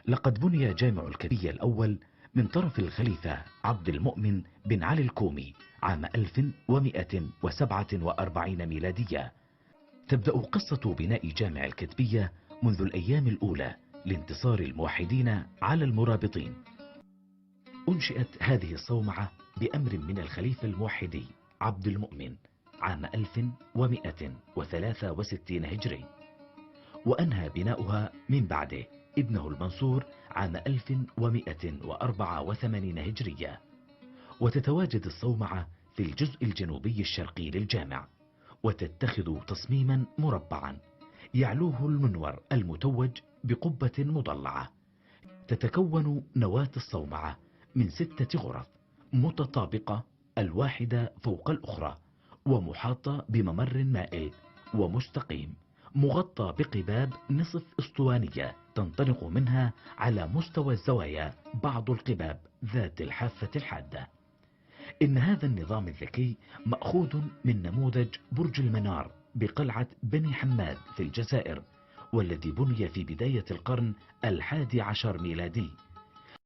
لقد بني جامع الكتبية الأول من طرف الخليفة عبد المؤمن بن علي الكومي عام 1147 ميلادية. تبدأ قصة بناء جامع الكتبية منذ الأيام الأولى لانتصار الموحدين على المرابطين. أنشئت هذه الصومعة بأمر من الخليفة الموحدي عبد المؤمن عام 1163 هجري، وأنهى بناؤها من بعده ابنه المنصور عام 1184 هجرية. وتتواجد الصومعة في الجزء الجنوبي الشرقي للجامع، وتتخذ تصميما مربعا يعلوه المنور المتوج بقبة مضلعة. تتكون نواة الصومعة من 6 غرف متطابقة الواحدة فوق الأخرى، ومحاطة بممر مائل ومستقيم، مغطى بقباب نصف اسطوانية تنطلق منها على مستوى الزوايا بعض القباب ذات الحافة الحادة. إن هذا النظام الذكي مأخوذ من نموذج برج المنار بقلعة بني حماد في الجزائر، والذي بني في بداية القرن 11 ميلادي